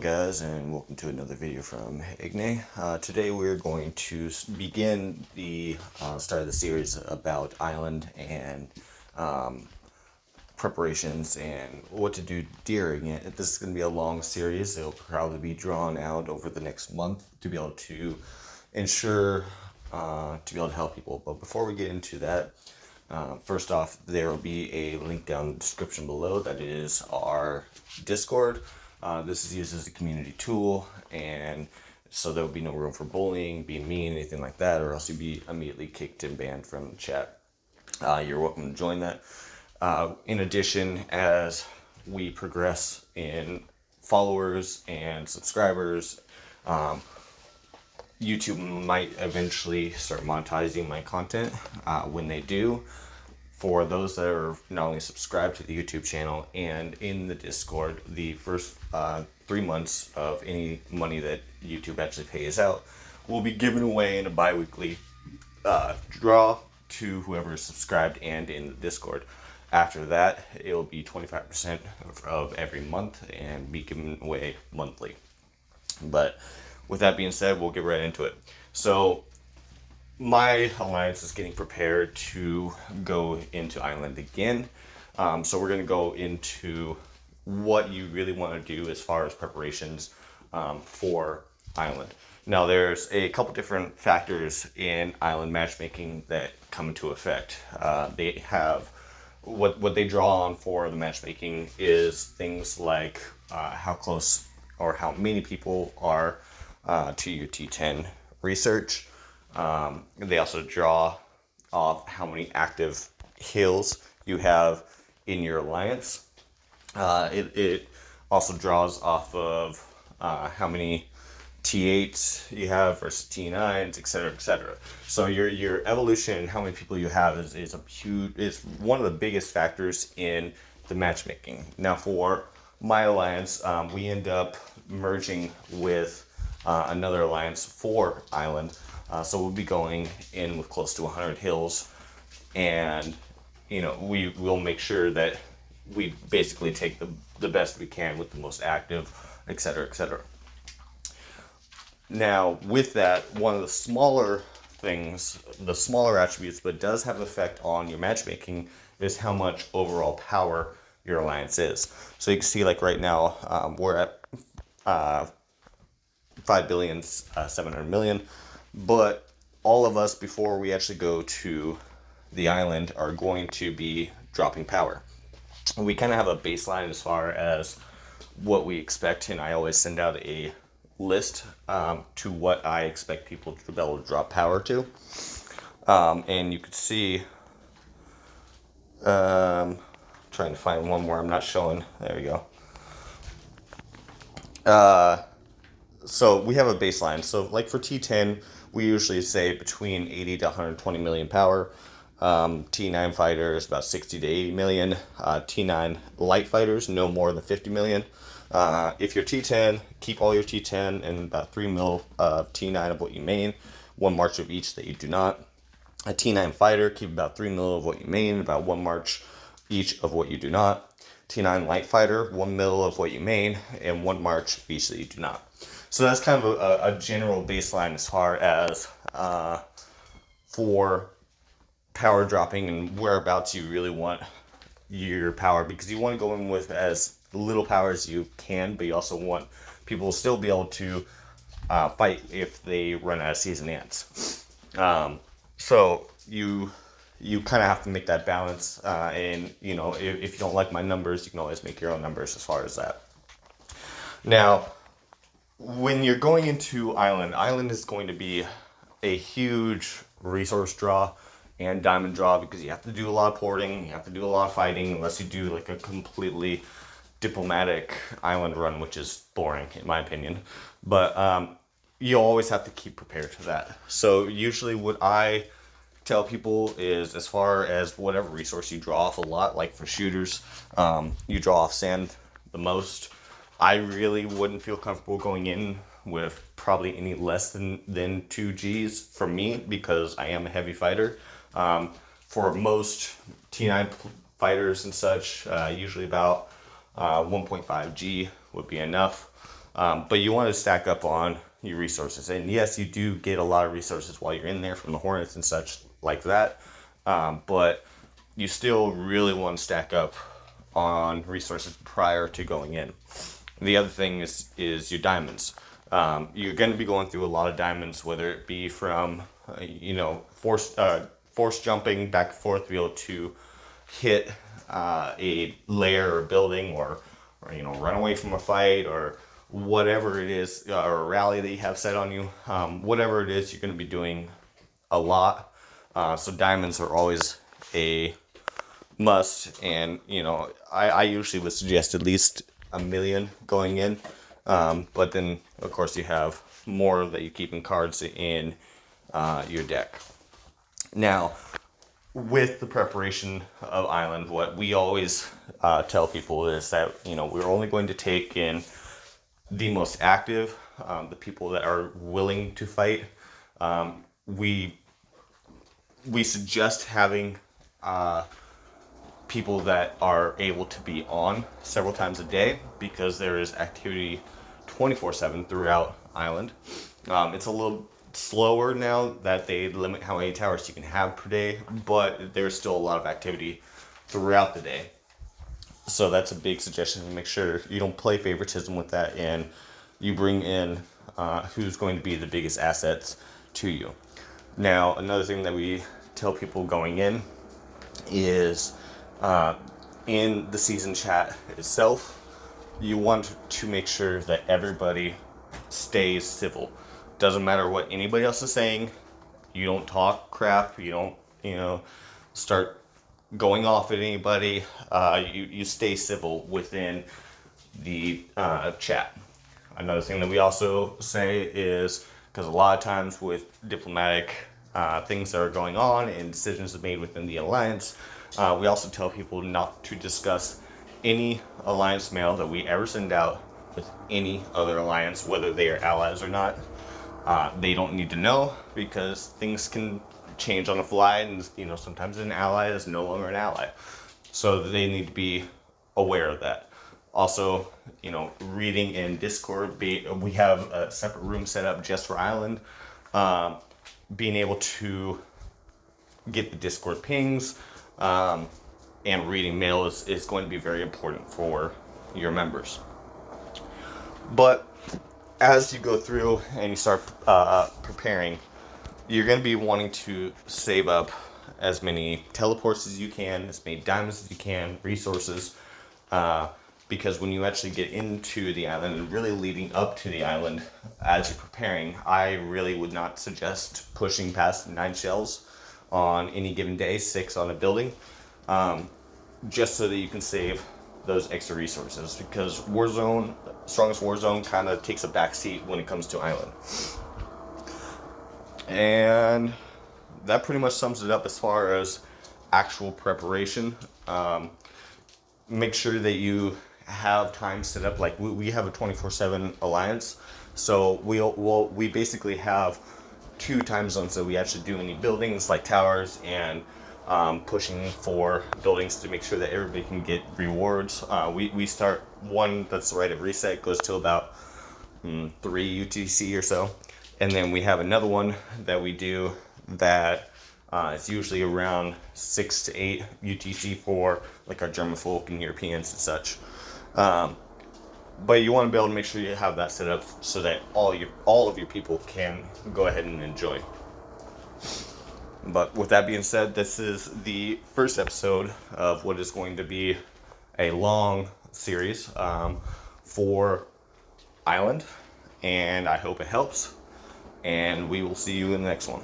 Hello guys, and welcome to another video from Igne. Today we're going to begin the start of the series about Island and preparations and what to do during it. This is going to be a long series. It'll probably be drawn out over the next month to be able to ensure to be able to help people. But before we get into that, first off, there will be a link down in the description below. That is our Discord. This is used as a community tool, and so there will be no room for bullying, being mean, anything like that, or else you'd be immediately kicked and banned from the chat. You're welcome to join that. In addition, as we progress in followers and subscribers, YouTube might eventually start monetizing my content. When they do, for those that are not only subscribed to the YouTube channel and in the Discord, the first 3 months of any money that YouTube actually pays out will be given away in a bi-weekly draw to whoever is subscribed and in the Discord. After that, it will be 25% of every month and be given away monthly. But with that being said, we'll get right into it. So my alliance is getting prepared to go into Island again. So we're going to go into what you really want to do as far as preparations for Island. Now, there's a couple different factors in Island matchmaking that come into effect. They have what they draw on for the matchmaking is things like how close or how many people are to your T10 research. They also draw off how many active hills you have in your alliance. It also draws off of how many T8s you have versus T9s, etc., etc. So your evolution and how many people you have is one of the biggest factors in the matchmaking. Now, for my alliance, we end up merging with another alliance for Island. So we'll be going in with close to 100 hills, and we will make sure that we basically take the best we can with the most active, etc., etc. Now, with that, one of the smaller things, the smaller attributes, but does have an effect on your matchmaking, is how much overall power your alliance is. So you can see, like right now, we're at 5,700,000,000, but all of us, before we actually go to the island, are going to be dropping power. We kind of have a baseline as far as what we expect, and I always send out a list to what I expect people to be able to drop power to. And you could see, trying to find one more I'm not showing. There we go. So we have a baseline. So like for T10, we usually say between 80 to 120 million power. T9 fighters about 60 to 80 million. T9 light fighters no more than 50 million. If you're T10, keep all your T10 and about 3 mil of T9 of what you main, 1 march of each that you do not. A T9 fighter, keep about 3 mil of what you main, about 1 march each of what you do not. T9 light fighter, 1 mil of what you main, and 1 march of each that you do not. So that's kind of a general baseline as far as for power dropping and whereabouts you really want your power, because you want to go in with as little power as you can, but you also want people to still be able to fight if they run out of season ants. So you kind of have to make that balance, and if you don't like my numbers, you can always make your own numbers as far as that. Now, when you're going into Island is going to be a huge resource draw and diamond draw, because you have to do a lot of porting, you have to do a lot of fighting, unless you do like a completely diplomatic Island run, which is boring in my opinion. But you always have to keep prepared for that. So usually what I tell people is, as far as whatever resource you draw off a lot, like for shooters, you draw off sand the most. I really wouldn't feel comfortable going in with probably any less than 2 Gs for me, because I am a heavy fighter. For most T9 fighters and such, usually about 1.5 G would be enough. But you want to stack up on your resources. And yes, you do get a lot of resources while you're in there from the hornets and such like that. But you still really want to stack up on resources prior to going in. The other thing is your diamonds. You're going to be going through a lot of diamonds, whether it be from force jumping back and forth to be able to hit a layer or building, or run away from a fight, or whatever it is, or a rally that you have set on you. Whatever it is, you're going to be doing a lot. So diamonds are always a must, and I usually would suggest at least 1,000,000 going in, but then of course you have more that you keep in cards in your deck. Now, with the preparation of Island, what we always tell people is that we're only going to take in the most active, the people that are willing to fight. We suggest having people that are able to be on several times a day, because there is activity 24/7 throughout Island. It's a little slower now that they limit how many towers you can have per day, but there's still a lot of activity throughout the day. So that's a big suggestion, to make sure you don't play favoritism with that, and you bring in who's going to be the biggest assets to you. Now, another thing that we tell people going in is in the season chat itself, you want to make sure that everybody stays civil. Doesn't matter what anybody else is saying. You don't talk crap. You don't, start going off at anybody. You stay civil within the chat. Another thing that we also say is, because a lot of times with diplomatic things that are going on and decisions made within the alliance, we also tell people not to discuss any alliance mail that we ever send out with any other alliance, whether they are allies or not. They don't need to know, because things can change on the fly, and sometimes an ally is no longer an ally, so they need to be aware of that. Also, reading in Discord, we have a separate room set up just for Island. Being able to get the Discord pings and reading mail is going to be very important for your members. But as you go through and you start preparing, you're going to be wanting to save up as many teleports as you can, as many diamonds as you can, resources, because when you actually get into the island and really leading up to the island, as you're preparing, I really would not suggest pushing past 9 shells on any given day, 6 on a building, just so that you can save those extra resources, because Warzone, Strongest Warzone, kind of takes a back seat when it comes to Island. And that pretty much sums it up as far as actual preparation. Make sure that you have time set up. Like we have a 24/7 alliance, so we basically have 2 time zones that we actually do any buildings, like towers, and pushing for buildings to make sure that everybody can get rewards. We start one that's right at reset, goes to about 3 UTC or so, and then we have another one that we do that it's usually around 6 to 8 UTC for like our German folk and Europeans and such. But you want to be able to make sure you have that set up so that all of your people can go ahead and enjoy. But with that being said, this is the first episode of what is going to be a long series for Island, and I hope it helps, and we will see you in the next one.